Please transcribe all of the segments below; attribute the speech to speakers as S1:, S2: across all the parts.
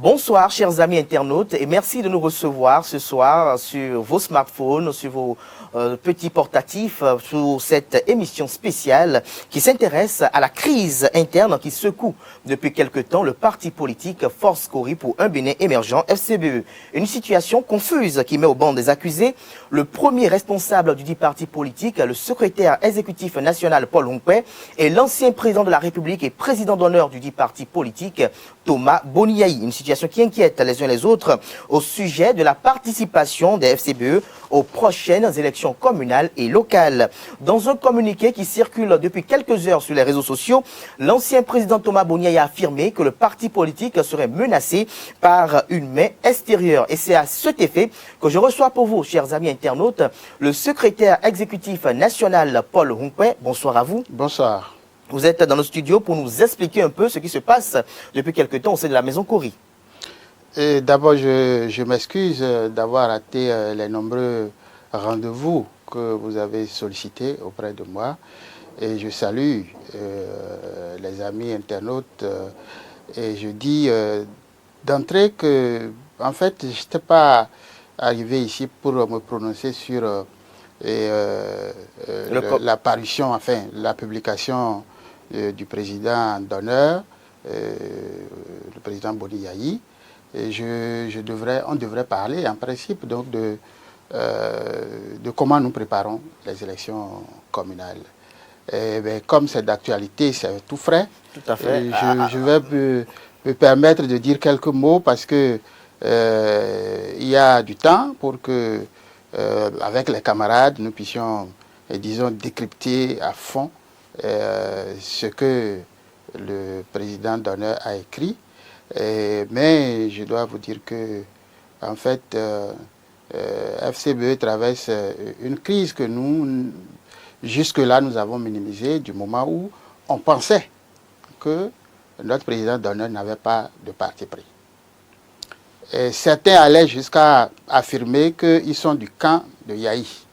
S1: Bonsoir chers amis internautes et merci de nous recevoir ce soir sur vos smartphones, sur vos petits portatifs, sur cette émission spéciale qui s'intéresse à la crise interne qui secoue depuis quelque temps le parti politique Force Cori pour un Bénin émergent FCBE. Une situation confuse qui met au banc des accusés le premier responsable du dit parti politique, le secrétaire exécutif national Paul Hunkwe et l'ancien président de la République et président d'honneur du dit parti politique Thomas Boniaï. Une situation qui inquiète les uns les autres au sujet de la participation des FCBE aux prochaines élections communales et locales. Dans un communiqué qui circule depuis quelques heures sur les réseaux sociaux, l'ancien président Thomas Boniaï a affirmé que le parti politique serait menacé par une main extérieure. Et c'est à cet effet que je reçois pour vous, chers amis internautes, le secrétaire exécutif national Paul Hunkwe. Bonsoir à vous.
S2: Bonsoir.
S1: Vous êtes dans nos studios pour nous expliquer un peu ce qui se passe depuis quelque temps au sein de la Maison Cori.
S2: D'abord, je m'excuse d'avoir raté les nombreux rendez-vous que vous avez sollicités auprès de moi. Et je salue les amis internautes. Et je dis d'entrée que, en fait, je n'étais pas arrivé ici pour me prononcer sur la parution, enfin, la publication du président d'honneur, le président Boniaï. Et on devrait parler en principe donc de comment nous préparons les élections communales. Et bien, comme c'est d'actualité, c'est tout frais.
S1: Tout à fait.
S2: Je vais me permettre de dire quelques mots parce que il y a du temps pour que, avec les camarades, nous puissions, disons, décrypter à fond ce que le président d'honneur a écrit. Mais je dois vous dire que, en fait, FCBE traverse une crise que nous, jusque-là, nous avons minimisée du moment où on pensait que notre président d'honneur n'avait pas de parti pris. Et certains allaient jusqu'à affirmer qu'ils sont du camp de Yahi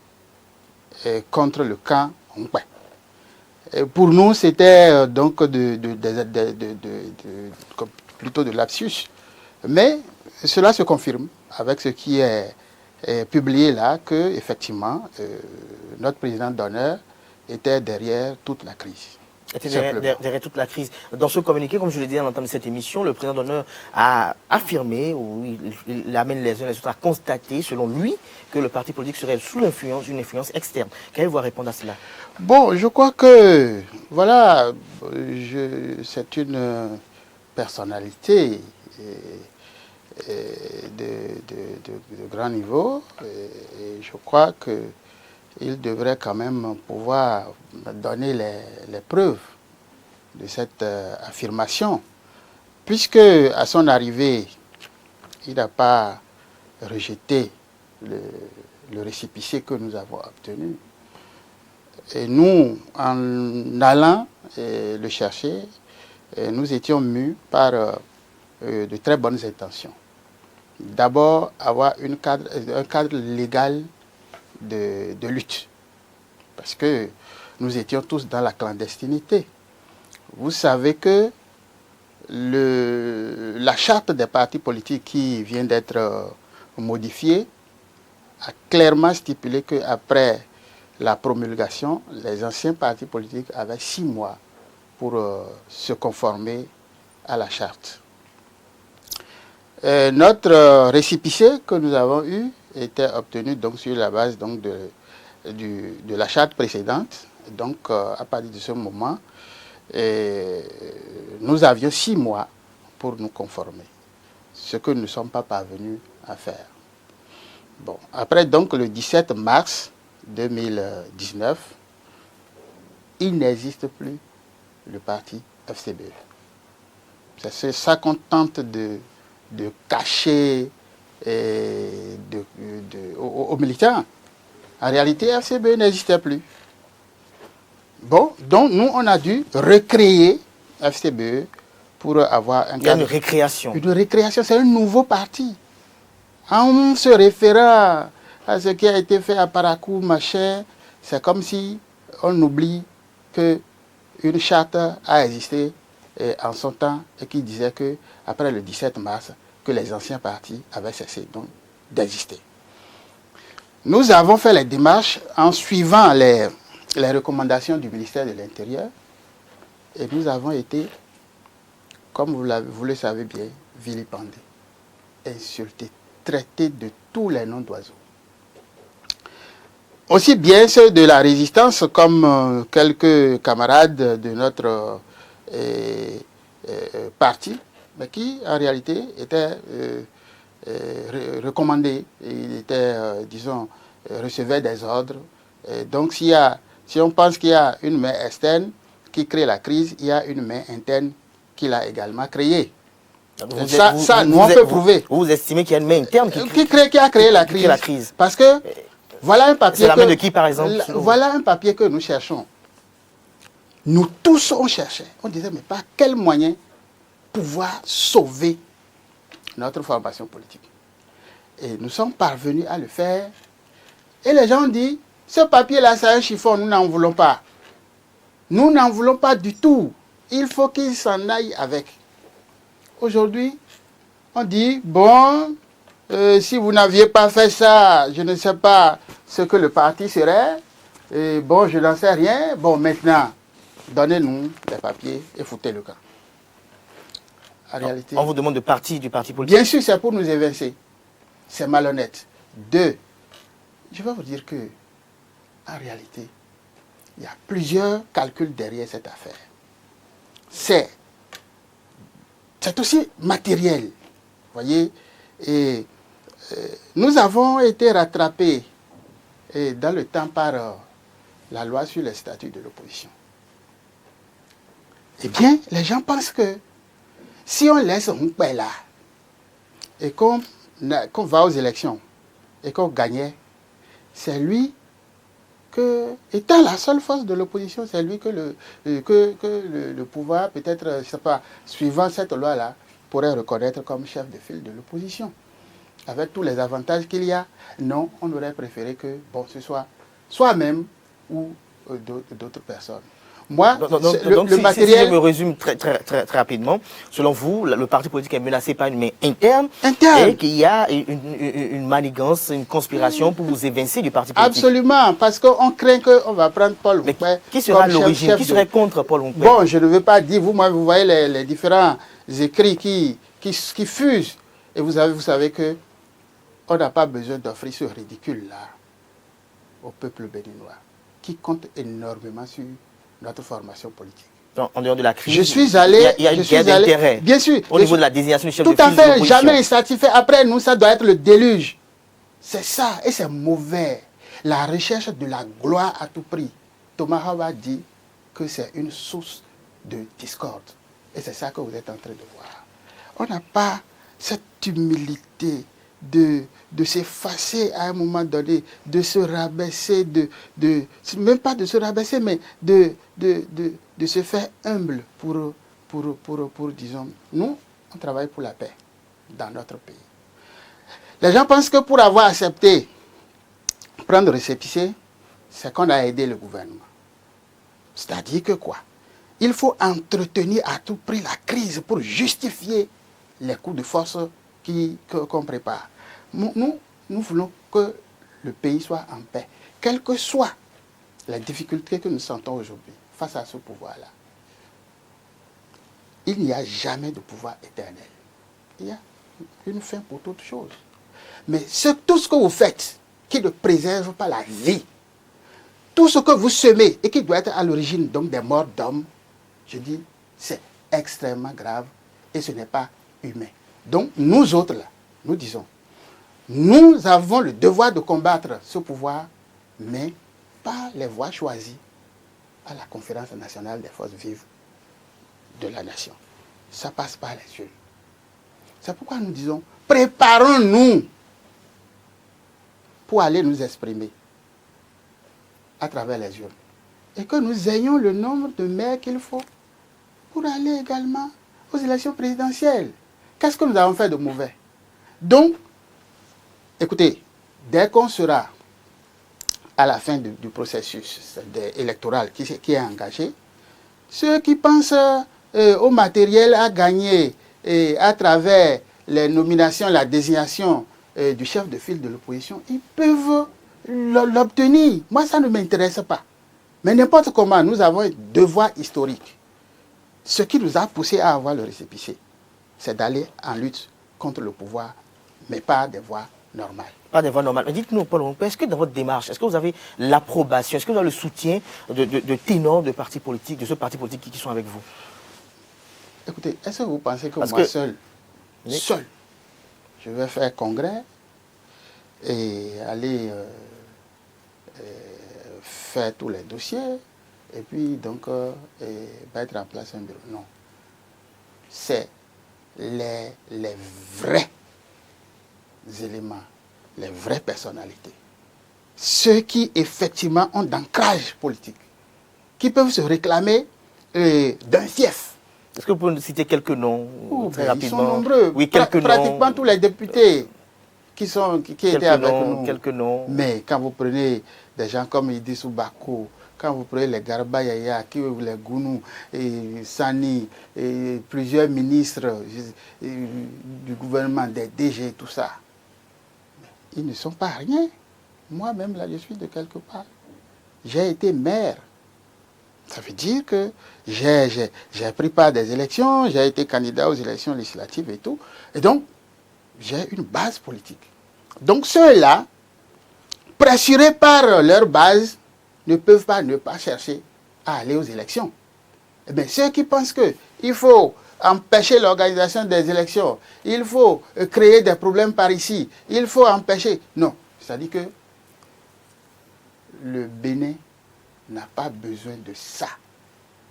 S2: contre le camp Hunkwe. Pour nous, c'était donc plutôt de lapsus. Mais cela se confirme avec ce qui est publié là, que effectivement, notre président d'honneur était derrière toute la crise.
S1: Derrière toute la crise. Dans ce communiqué, comme je l'ai dit à l'entame de cette émission, le président d'honneur a affirmé, ou il amène les uns les autres à constater, selon lui, que le parti politique serait sous l'influence d'une influence externe. Qu'allez-vous répondre à cela?
S2: Bon, je crois que, voilà, c'est une personnalité de grand niveau, et je crois qu'il devrait quand même pouvoir donner les preuves de cette affirmation, puisque à son arrivée, il n'a pas rejeté le récépissé que nous avons obtenu. Et nous, en allant le chercher, nous étions mus par de très bonnes intentions. D'abord, avoir un cadre légal de lutte, parce que nous étions tous dans la clandestinité. Vous savez que la charte des partis politiques qui vient d'être modifiée a clairement stipulé qu'après la promulgation, les anciens partis politiques avaient 6 mois pour se conformer à la charte. Notre récépissé que nous avons eu était obtenu donc sur la base donc de la charte précédente. Donc à partir de ce moment, nous avions 6 mois pour nous conformer, ce que nous ne sommes pas parvenus à faire. Bon, après donc le 17 mars 2019, il n'existe plus le parti FCBE. C'est ça qu'on tente de cacher aux militants. En réalité, FCBE n'existait plus. Bon, donc nous, on a dû recréer FCBE pour avoir un cadre.
S1: Une récréation.
S2: Une récréation, c'est un nouveau parti. En se référant à ce qui a été fait à Parakou, machin, c'est comme si on oublie qu'une charte a existé en son temps et qui disait qu'après le 17 mars, que les anciens partis avaient cessé donc d'exister. Nous avons fait les démarches en suivant les recommandations du ministère de l'Intérieur et nous avons été, comme vous le savez bien, vilipendés, insultés, traités de tous les noms d'oiseaux. Aussi bien ceux de la résistance comme quelques camarades de notre parti, mais qui en réalité étaient recommandés. Ils étaient, disons, recevaient des ordres. Donc si on pense qu'il y a une main externe qui crée la crise, il y a une main interne qui l'a également créée. Nous on peut prouver.
S1: Vous estimez qu'il y a une main interne
S2: qui a créé la crise. Parce que voilà un papier.
S1: C'est la main de qui, par exemple?
S2: Voilà un papier que nous cherchons. Nous tous, on cherchait. On disait, mais par quel moyen pouvoir sauver notre formation politique? Et nous sommes parvenus à le faire. Et les gens ont dit, ce papier-là, c'est un chiffon, nous n'en voulons pas. Nous n'en voulons pas du tout. Il faut qu'ils s'en aillent avec. Aujourd'hui, on dit, bon, si vous n'aviez pas fait ça, je ne sais pas ce que le parti serait. Et bon, je n'en sais rien. Bon, maintenant, donnez-nous les papiers et foutez le camp. En réalité,
S1: on vous demande de partir du parti politique?
S2: Bien sûr, c'est pour nous évincer. C'est malhonnête. Deux, je vais vous dire que, en réalité, il y a plusieurs calculs derrière cette affaire. C'est aussi matériel. Vous voyez, et nous avons été rattrapés dans le temps par la loi sur les statuts de l'opposition. Eh bien, les gens pensent que si on laisse un paix là et qu'on va aux élections et qu'on gagnait, c'est lui que, étant la seule force de l'opposition, c'est lui que le pouvoir, peut-être, je ne sais pas, suivant cette loi-là, pourrait reconnaître comme chef de file de l'opposition. Avec tous les avantages qu'il y a, non, on aurait préféré que bon, ce soit soi-même ou d'autres personnes. Moi,
S1: le matériel... Si je me résume très rapidement, selon vous, le parti politique est menacé par une main interne. Et qu'il y a une manigance, une conspiration pour vous évincer du parti politique.
S2: Absolument, parce qu'on craint qu'on va prendre Paul Nkpé.
S1: Qui sera l'origine? Qui serait contre Paul Nkpé?
S2: Bon, je ne veux pas dire, vous voyez les différents écrits qui fusent. Et vous savez que on n'a pas besoin d'offrir ce ridicule-là au peuple béninois, qui compte énormément sur notre formation politique.
S1: Donc, en dehors de la crise,
S2: je suis allé,
S1: il y a une guerre d'intérêt.
S2: Bien sûr.
S1: Au niveau de la désignation du chef de file
S2: de l'opposition. Tout à fait, jamais insatisfait. Après nous, ça doit être le déluge. C'est ça, et c'est mauvais. La recherche de la gloire à tout prix. Thomas Hava dit que c'est une source de discorde. Et c'est ça que vous êtes en train de voir. On n'a pas cette humilité de s'effacer à un moment donné, de se rabaisser, même pas de se rabaisser, mais de se faire humble pour, disons, nous, on travaille pour la paix dans notre pays. Les gens pensent que pour avoir accepté prendre récépissé, c'est qu'on a aidé le gouvernement. C'est-à-dire que quoi? Il faut entretenir à tout prix la crise pour justifier les coups de force qu'on prépare. Nous voulons que le pays soit en paix, quelles que soient les difficultés que nous sentons aujourd'hui face à ce pouvoir-là. Il n'y a jamais de pouvoir éternel. Il y a une fin pour toute chose. Mais tout ce que vous faites qui ne préserve pas la vie, tout ce que vous semez et qui doit être à l'origine des morts d'hommes, je dis, c'est extrêmement grave et ce n'est pas humain. Donc nous autres là, nous disons, nous avons le devoir de combattre ce pouvoir, mais par les voies choisies à la Conférence nationale des forces vives de la nation. Ça passe par les jeunes. C'est pourquoi nous disons, préparons-nous pour aller nous exprimer à travers les urnes. Et que nous ayons le nombre de maires qu'il faut pour aller également aux élections présidentielles. Qu'est-ce que nous avons fait de mauvais? Donc, écoutez, dès qu'on sera à la fin du processus électoral qui est engagé, ceux qui pensent au matériel à gagner à travers les nominations, la désignation du chef de file de l'opposition, ils peuvent l'obtenir. Moi, ça ne m'intéresse pas. Mais n'importe comment, nous avons un devoir historique. Ce qui nous a poussé à avoir le récépissé, c'est d'aller en lutte contre le pouvoir, mais pas des voies normales.
S1: Pas des voies normales. Mais dites-nous, Paul Rompé, est-ce que dans votre démarche, est-ce que vous avez l'approbation, est-ce que vous avez le soutien de ténors de partis politiques, de ceux partis politiques qui sont avec vous?
S2: Écoutez, est-ce que vous pensez que
S1: Parce
S2: moi
S1: que...
S2: seul, je vais faire congrès et aller faire tous les dossiers et puis donc mettre en place un bureau? Non. C'est les vrais éléments, les vraies personnalités, ceux qui effectivement ont d'ancrage politique, qui peuvent se réclamer d'un fief.
S1: Est-ce que vous pouvez nous citer quelques noms très rapidement?
S2: Ils sont nombreux.
S1: Oui, quelques noms.
S2: Pratiquement tous les députés qui étaient avec nous.
S1: Quelques noms.
S2: Mais quand vous prenez des gens comme Idrissou Bako, quand vous prenez les Garba Yaya, les Gounou, et Sani, et plusieurs ministres du gouvernement, des DG, tout ça, ils ne sont pas rien. Moi-même, là, je suis de quelque part. J'ai été maire. Ça veut dire que j'ai pris part des élections, j'ai été candidat aux élections législatives et tout. Et donc, j'ai une base politique. Donc, ceux-là, pressurés par leur base, ne peuvent pas ne pas chercher à aller aux élections. Eh bien, ceux qui pensent qu'il faut empêcher l'organisation des élections, il faut créer des problèmes par ici, il faut empêcher... Non, c'est-à-dire que le Bénin n'a pas besoin de ça.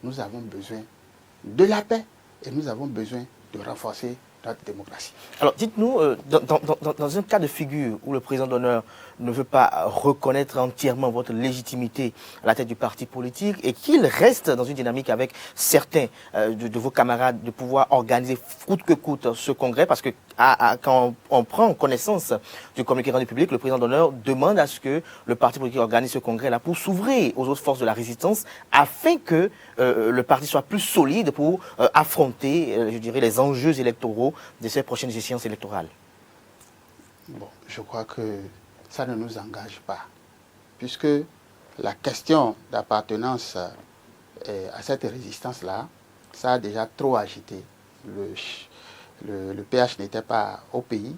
S2: Nous avons besoin de la paix et nous avons besoin de renforcer notre démocratie.
S1: Alors, dites-nous, dans un cas de figure où le président d'honneur ne veut pas reconnaître entièrement votre légitimité à la tête du parti politique et qu'il reste dans une dynamique avec certains de vos camarades de pouvoir organiser coûte que coûte ce congrès, parce que quand on prend connaissance du communiqué rendu public, le président d'honneur demande à ce que le parti politique organise ce congrès-là pour s'ouvrir aux autres forces de la résistance afin que le parti soit plus solide pour affronter, je dirais, les enjeux électoraux de ces prochaines échéances électorales.
S2: Bon, je crois que ça ne nous engage pas, puisque la question d'appartenance à cette résistance-là, ça a déjà trop agité. Le PH n'était pas au pays.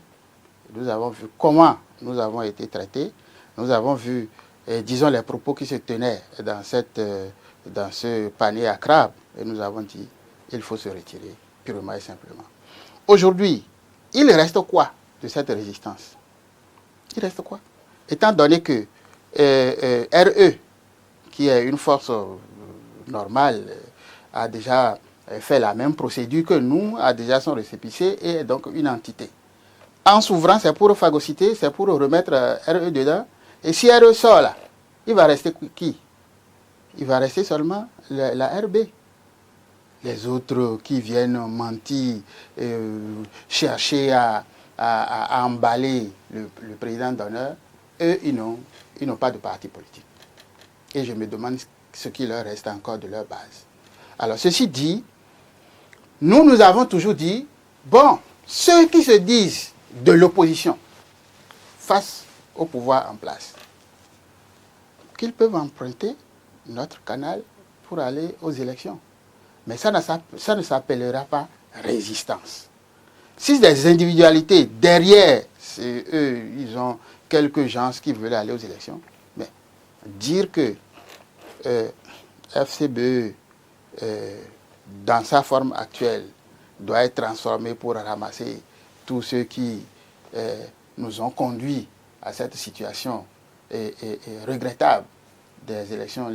S2: Nous avons vu comment nous avons été traités. Nous avons vu, disons, les propos qui se tenaient dans ce panier à crabes. Et nous avons dit, il faut se retirer, purement et simplement. Aujourd'hui, il reste quoi de cette résistance? Il reste quoi? Étant donné que RE, qui est une force normale, a déjà fait la même procédure que nous, a déjà son récépissé et est donc une entité. En s'ouvrant, c'est pour phagocyter, c'est pour remettre RE dedans. Et si RE sort là, il va rester qui? Il va rester seulement la RB. Les autres qui viennent mentir, chercher à emballer le président d'honneur, eux, ils n'ont pas de parti politique. Et je me demande ce qui leur reste encore de leur base. Alors, ceci dit, nous avons toujours dit, bon, ceux qui se disent de l'opposition face au pouvoir en place, qu'ils peuvent emprunter notre canal pour aller aux élections. Mais ça ne s'appellera pas résistance. Si des individualités derrière, eux, ils ont quelques gens qui veulent aller aux élections, mais dire que FCBE, dans sa forme actuelle, doit être transformé pour ramasser tous ceux qui nous ont conduits à cette situation regrettable des élections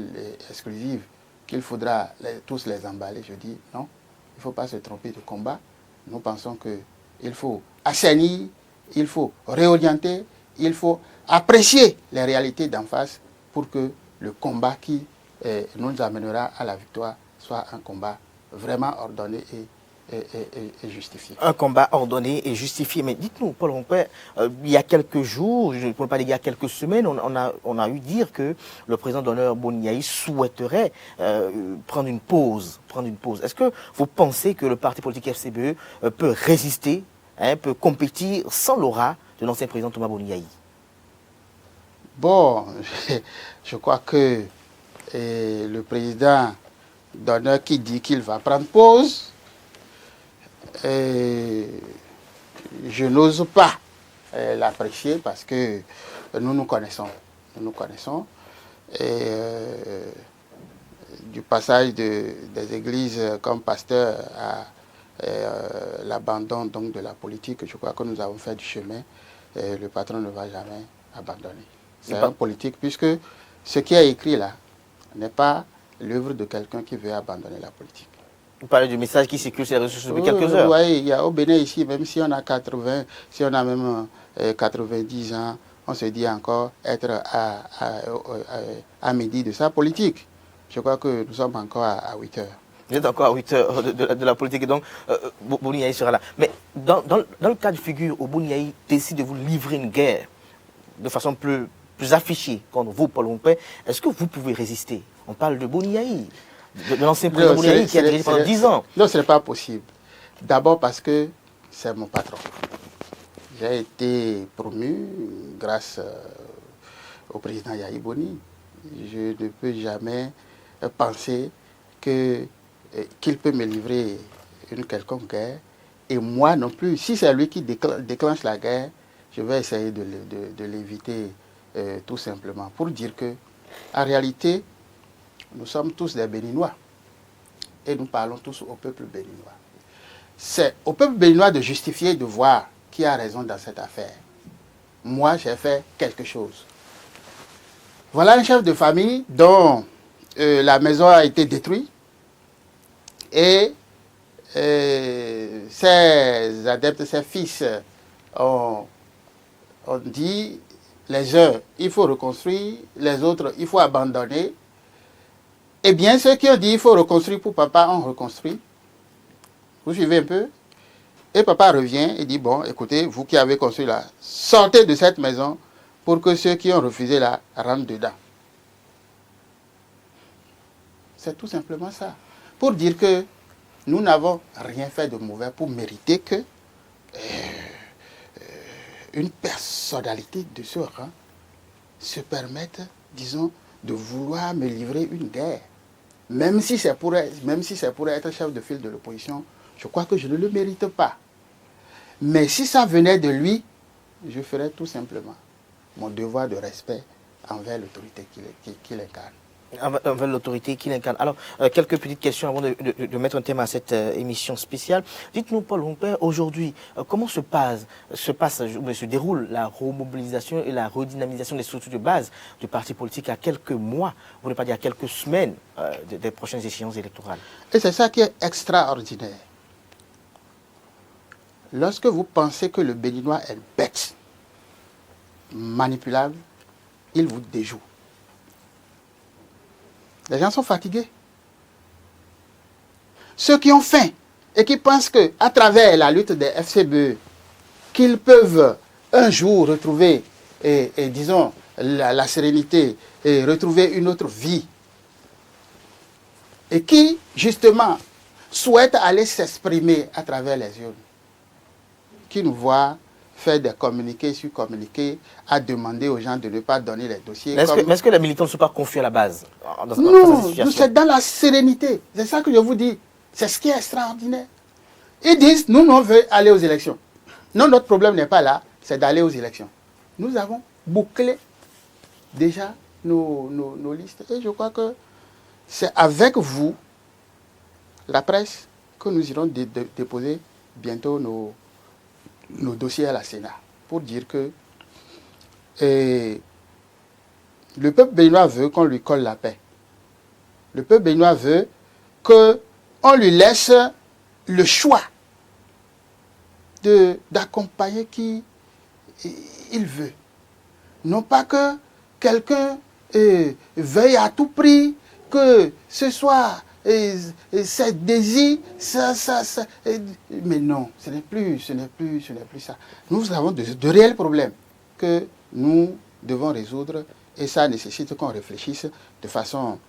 S2: exclusives, qu'il faudra tous les emballer. Je dis non, il ne faut pas se tromper de combat. Nous pensons qu'il faut assainir, il faut réorienter, il faut apprécier les réalités d'en face pour que le combat qui nous amènera à la victoire soit un combat vraiment ordonné et justifié.
S1: Un combat ordonné et justifié. Mais dites-nous, Paul Rompé, il y a quelques jours, je ne peux pas dire il y a quelques semaines, on a eu dire que le président d'honneur Boniaï souhaiterait prendre une pause. Est-ce que vous pensez que le parti politique FCBE peut résister peut compétir sans l'aura de l'ancien président Thomas Boni Yayi?
S2: Bon, je crois que le président d'honneur qui dit qu'il va prendre pause, je n'ose pas l'apprécier parce que nous nous connaissons. Nous nous connaissons. Et du passage des églises comme pasteur à l'abandon donc de la politique, je crois que nous avons fait du chemin. Et le patron ne va jamais abandonner. C'est un politique, puisque ce qui est écrit là n'est pas l'œuvre de quelqu'un qui veut abandonner la politique.
S1: Vous parlez du message qui circule sur les réseaux sociaux depuis quelques heures.
S2: Vous voyez, il y a au Bénin ici, même si on a 80, si on a même 90 ans, on se dit encore être à midi de sa politique. Je crois que nous sommes encore à 8 heures.
S1: Vous êtes encore à 8 heures de la politique, et donc Boni Yayi sera là. Mais dans le cas de figure où Boni Yayi décide de vous livrer une guerre de façon plus affichée contre vous, Paul Humpé, est-ce que vous pouvez résister? On parle de Boni Yayi, de l'ancien président Boni Yayi qui a dirigé pendant 10 ans.
S2: Non, ce n'est pas possible. D'abord parce que c'est mon patron. J'ai été promu grâce au président Yayi Boni. Je ne peux jamais penser qu'il peut me livrer une quelconque guerre. Et moi non plus. Si c'est lui qui déclenche la guerre, je vais essayer de l'éviter tout simplement. Pour dire que, en réalité, nous sommes tous des Béninois. Et nous parlons tous au peuple béninois. C'est au peuple béninois de justifier, de voir qui a raison dans cette affaire. Moi, j'ai fait quelque chose. Voilà un chef de famille dont la maison a été détruite. Et ses adeptes, ses fils ont dit, les uns, il faut reconstruire, les autres, il faut abandonner. Eh bien, ceux qui ont dit, il faut reconstruire pour papa, ont reconstruit. Vous suivez un peu? Et papa revient et dit, bon, écoutez, vous qui avez construit là, sortez de cette maison pour que ceux qui ont refusé là rentrent dedans. C'est tout simplement ça. Pour dire que nous n'avons rien fait de mauvais pour mériter que une personnalité de ce rang se permette, disons, de vouloir me livrer une guerre. Même si c'est pour être chef de file de l'opposition, je crois que je ne le mérite pas. Mais si ça venait de lui, je ferais tout simplement mon devoir de respect envers l'autorité qu'il incarne.
S1: Envers l'autorité qu'il incarne. Alors, quelques petites questions avant de mettre un thème à cette émission spéciale. Dites-nous, Paul Humpé, aujourd'hui, comment se déroule la remobilisation et la redynamisation des structures de base du parti politique à quelques mois, pour ne pas dire à quelques semaines des prochaines échéances électorales?
S2: Et c'est ça qui est extraordinaire. Lorsque vous pensez que le Béninois est bête, manipulable, il vous déjoue. Les gens sont fatigués. Ceux qui ont faim et qui pensent qu'à travers la lutte des FCBE, qu'ils peuvent un jour retrouver, disons, la sérénité et retrouver une autre vie, et qui, justement, souhaitent aller s'exprimer à travers les urnes, qui nous voient faire des communiqués sur communiqués, à demander aux gens de ne pas donner les dossiers.
S1: Mais est-ce que les militants ne sont pas confiés à la base?
S2: Non, c'est dans la sérénité. C'est ça que je vous dis. C'est ce qui est extraordinaire. Ils disent, nous, on veut aller aux élections. Non, notre problème n'est pas là, c'est d'aller aux élections. Nous avons bouclé déjà nos listes. Et je crois que c'est avec vous, la presse, que nous irons déposer bientôt nos dossiers à la Sénat. Pour dire que le peuple béninois veut qu'on lui colle la paix. Le peuple béninois veut qu'on lui laisse le choix d'accompagner qui il veut. Non pas que quelqu'un veuille à tout prix que ce soit ses désirs, mais non, ce n'est plus ça. Nous avons de réels problèmes que nous devons résoudre et ça nécessite qu'on réfléchisse de façon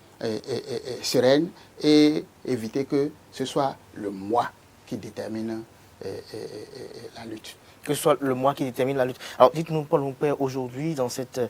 S2: sereine et éviter que ce soit le moi qui détermine la lutte.
S1: Que ce soit le mois qui détermine la lutte. Alors dites-nous, Paul Humpé, aujourd'hui, dans cette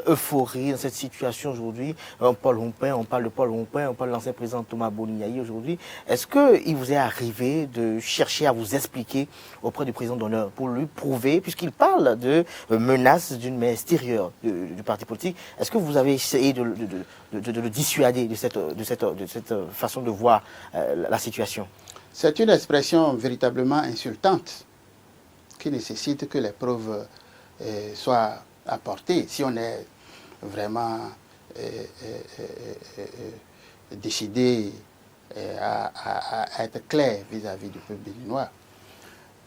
S1: euphorie, dans cette situation aujourd'hui, Paul Humpé, on parle de Paul Humpé, on parle de l'ancien président Thomas Boniaï aujourd'hui. Est-ce qu'il vous est arrivé de chercher à vous expliquer auprès du président d'honneur pour lui prouver, puisqu'il parle de menaces d'une main extérieure du parti politique, est-ce que vous avez essayé de le dissuader de cette façon de voir la situation?
S2: C'est une expression véritablement insultante qui nécessite que les preuves soient apportées. Si on est vraiment décidé à être clair vis-à-vis du peuple béninois.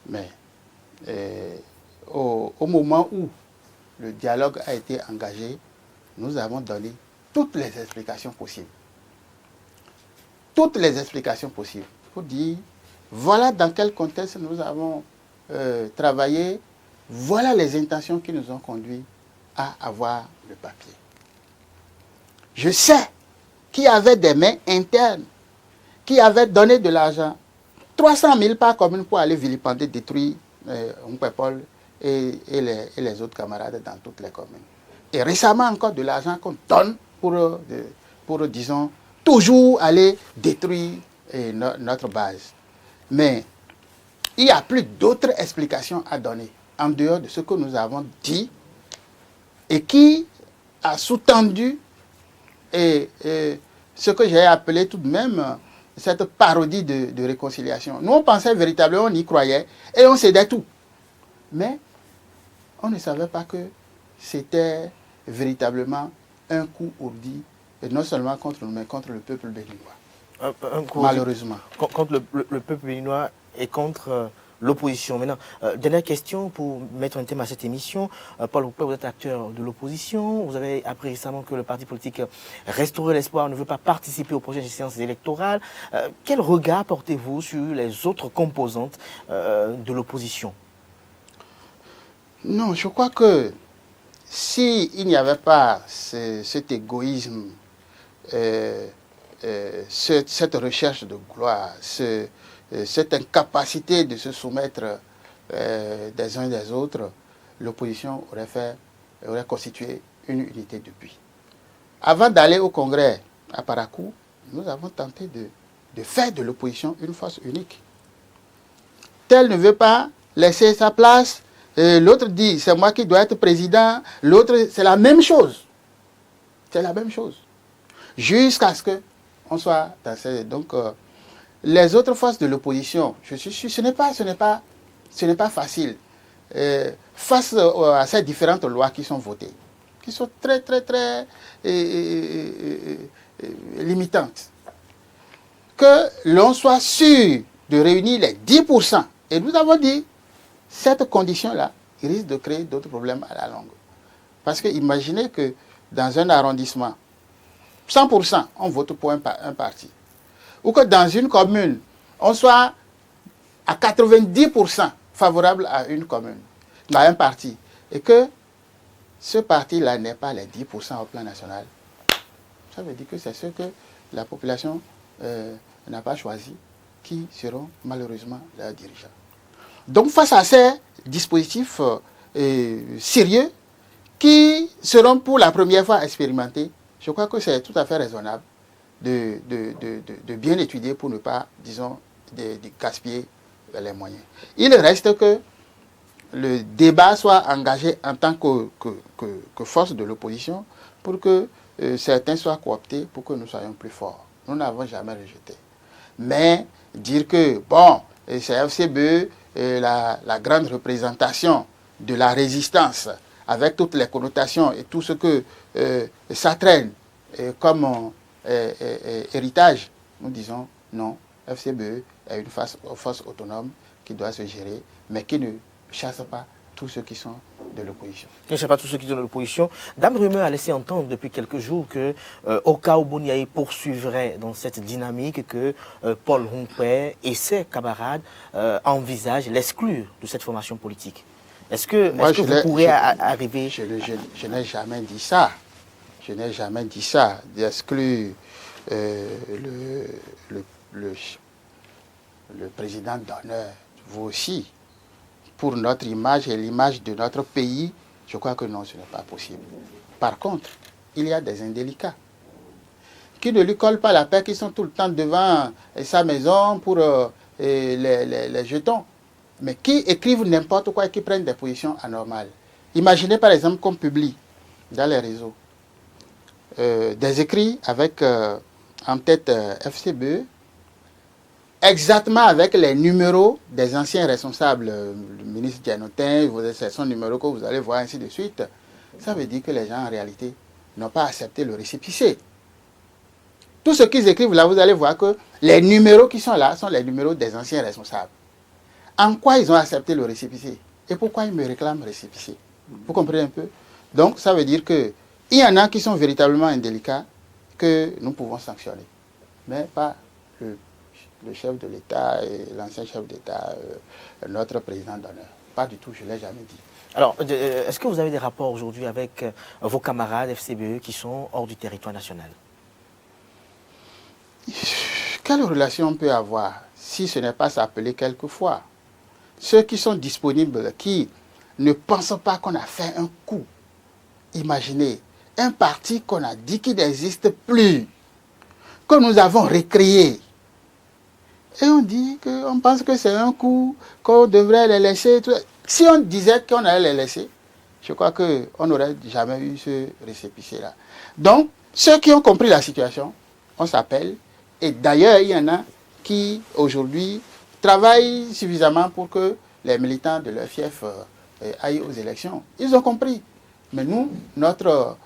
S2: Mais au moment où le dialogue a été engagé, nous avons donné toutes les explications possibles. Toutes les explications possibles. Pour dire, voilà dans quel contexte nous avons travaillé, voilà les intentions qui nous ont conduits à avoir le papier. Je sais qu'il y avait des mains internes qui avaient donné de l'argent, 300 000 par commune pour aller vilipender, détruire Humpé Paul et les autres camarades dans toutes les communes. Et récemment encore de l'argent qu'on donne pour, disons, toujours aller détruire notre base. Mais il n'y a plus d'autres explications à donner en dehors de ce que nous avons dit et qui a sous-tendu ce que j'ai appelé tout de même cette parodie de réconciliation. Nous, on pensait véritablement, on y croyait et on cédait tout. Mais on ne savait pas que c'était véritablement un coup ourdi, et non seulement contre nous, mais contre le peuple béninois. Malheureusement.
S1: Contre le peuple béninois et contre l'opposition. Maintenant, dernière question pour mettre un thème à cette émission. Paul Humpé, vous êtes acteur de l'opposition. Vous avez appris récemment que le parti politique Restaurer l'Espoir ne veut pas participer aux prochaines séances électorales. Quel regard portez-vous sur les autres composantes de l'opposition?
S2: Non, je crois que s'il n'y avait pas cet égoïsme, cette recherche de gloire, cette incapacité de se soumettre des uns des autres, l'opposition aurait constitué une unité depuis. Avant d'aller au congrès à Parakou, nous avons tenté de faire de l'opposition une force unique. Tel ne veut pas laisser sa place, l'autre dit c'est moi qui dois être président, l'autre c'est la même chose. C'est la même chose. Jusqu'à ce qu'on soit dans ces... Donc, les autres forces de l'opposition, je suis sûr, ce n'est pas facile. Face à ces différentes lois qui sont votées, qui sont très, très, très limitantes, que l'on soit sûr de réunir les 10%. Et nous avons dit, cette condition-là, il risque de créer d'autres problèmes à la longue. Parce que imaginez que dans un arrondissement, 100%, on vote pour un parti. Ou que dans une commune, on soit à 90% favorable à une commune, à un parti, et que ce parti-là n'ait pas les 10% au plan national. Ça veut dire que c'est ce que la population n'a pas choisi, qui seront malheureusement leurs dirigeants. Donc face à ces dispositifs sérieux, qui seront pour la première fois expérimentés, je crois que c'est tout à fait raisonnable de bien étudier pour ne pas, disons, de gaspiller les moyens. Il reste que le débat soit engagé en tant que force de l'opposition pour que certains soient cooptés pour que nous soyons plus forts. Nous n'avons jamais rejeté. Mais dire que, bon, c'est FCBE, la grande représentation de la résistance, avec toutes les connotations et tout ce que ça traîne comme héritage, nous disons non, FCBE est une force autonome qui doit se gérer, mais qui ne chasse pas tous ceux qui sont de l'opposition.
S1: Je ne sais pas tous ceux qui sont de l'opposition. Dame Rumeur a laissé entendre depuis quelques jours que, au cas où Boniaï poursuivrait dans cette dynamique, que Paul Humpé et ses camarades envisagent l'exclure de cette formation politique. Est-ce que vous pourrez arriver...
S2: Je n'ai jamais dit ça. Je n'ai jamais dit ça, d'exclure le président d'honneur vous aussi, pour notre image et l'image de notre pays, je crois que non, ce n'est pas possible. Par contre, il y a des indélicats qui ne lui collent pas la paix, qui sont tout le temps devant sa maison pour les jetons, mais qui écrivent n'importe quoi et qui prennent des positions anormales. Imaginez par exemple qu'on publie dans les réseaux des écrits avec en tête FCBE, exactement avec les numéros des anciens responsables, le ministre Dianotin, c'est son numéro que vous allez voir, ainsi de suite. Ça veut dire que les gens en réalité n'ont pas accepté le récépissé. Tout ce qu'ils écrivent là, vous allez voir que les numéros qui sont là sont les numéros des anciens responsables. En quoi ils ont accepté le récépissé? Et pourquoi ils me réclament récépissé? Vous comprenez un peu? Donc ça veut dire qu'il y en a qui sont véritablement indélicats que nous pouvons sanctionner. Mais pas le chef de l'État et l'ancien chef d'État, notre président d'honneur. Pas du tout, je ne l'ai jamais dit.
S1: Alors, est-ce que vous avez des rapports aujourd'hui avec vos camarades FCBE qui sont hors du territoire national?
S2: Quelle relation on peut avoir si ce n'est pas s'appeler quelquefois? Ceux qui sont disponibles, qui ne pensent pas qu'on a fait un coup. Imaginez, un parti qu'on a dit qu'il n'existe plus, que nous avons recréé. Et on dit qu'on pense que c'est un coup, qu'on devrait les laisser. Si on disait qu'on allait les laisser, je crois qu'on n'aurait jamais eu ce récépissé-là. Donc, ceux qui ont compris la situation, on s'appelle. Et d'ailleurs, il y en a qui, aujourd'hui, travaillent suffisamment pour que les militants de leur fief aillent aux élections. Ils ont compris. Mais nous, notre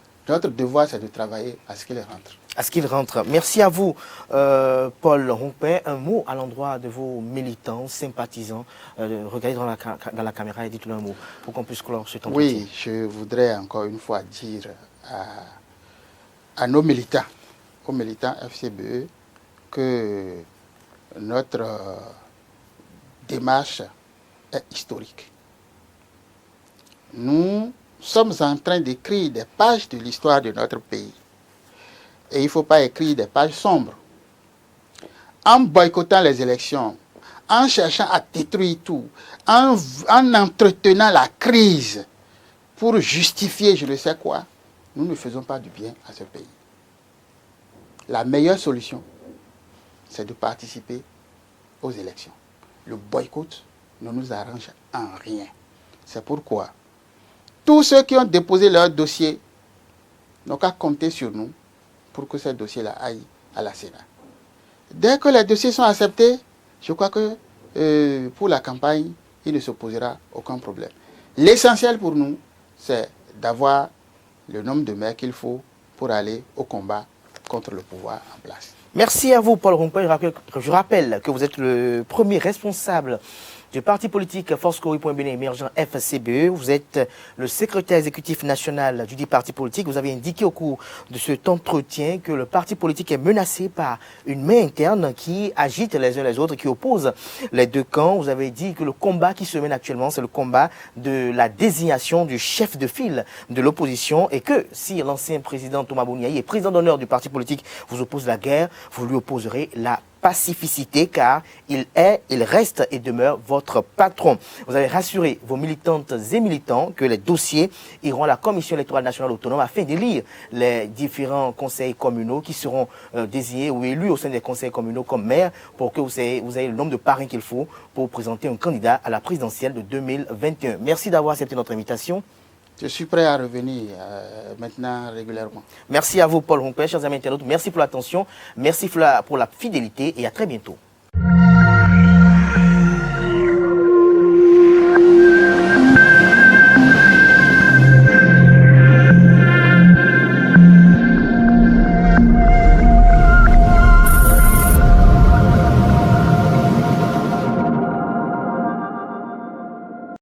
S2: devoir, c'est de travailler à ce qu'ils rentrent.
S1: À ce qu'ils rentrent. Merci à vous, Paul Rompin. Un mot à l'endroit de vos militants, sympathisants. Regardez dans la caméra et dites-leur un mot pour qu'on puisse clore ce temps.
S2: Oui, je voudrais encore une fois dire à nos militants, aux militants FCBE, que notre démarche est historique. Nous sommes en train d'écrire des pages de l'histoire de notre pays. Et il ne faut pas écrire des pages sombres. En boycottant les élections, en cherchant à détruire tout, en entretenant la crise pour justifier je ne sais quoi, nous ne faisons pas du bien à ce pays. La meilleure solution, c'est de participer aux élections. Le boycott ne nous arrange en rien. C'est pourquoi tous ceux qui ont déposé leur dossier n'ont qu'à compter sur nous pour que ces dossiers-là aillent à la Sénat. Dès que les dossiers sont acceptés, je crois que pour la campagne, il ne se posera aucun problème. L'essentiel pour nous, c'est d'avoir le nombre de maires qu'il faut pour aller au combat contre le pouvoir en place.
S1: Merci à vous, Paul Rompin. Je rappelle que vous êtes le premier responsable du parti politique Force Kori.Bénin émergent FCBE. Vous êtes le secrétaire exécutif national du dit parti politique. Vous avez indiqué au cours de cet entretien que le parti politique est menacé par une main interne qui agite les uns les autres, qui oppose les deux camps. Vous avez dit que le combat qui se mène actuellement, c'est le combat de la désignation du chef de file de l'opposition et que si l'ancien président Thomas Bouniaï est président d'honneur du parti politique, vous oppose la guerre, vous lui opposerez la pacificité car il reste et demeure votre patron. Vous avez rassuré vos militantes et militants que les dossiers iront à la Commission électorale nationale autonome afin d'élire les différents conseils communaux qui seront désignés ou élus au sein des conseils communaux comme maire pour que vous ayez le nombre de parrains qu'il faut pour présenter un candidat à la présidentielle de 2021. Merci d'avoir accepté notre invitation.
S2: Je suis prêt à revenir maintenant régulièrement.
S1: Merci à vous, Paul Rompin, chers amis internautes. Merci pour l'attention, merci pour la fidélité et à très bientôt.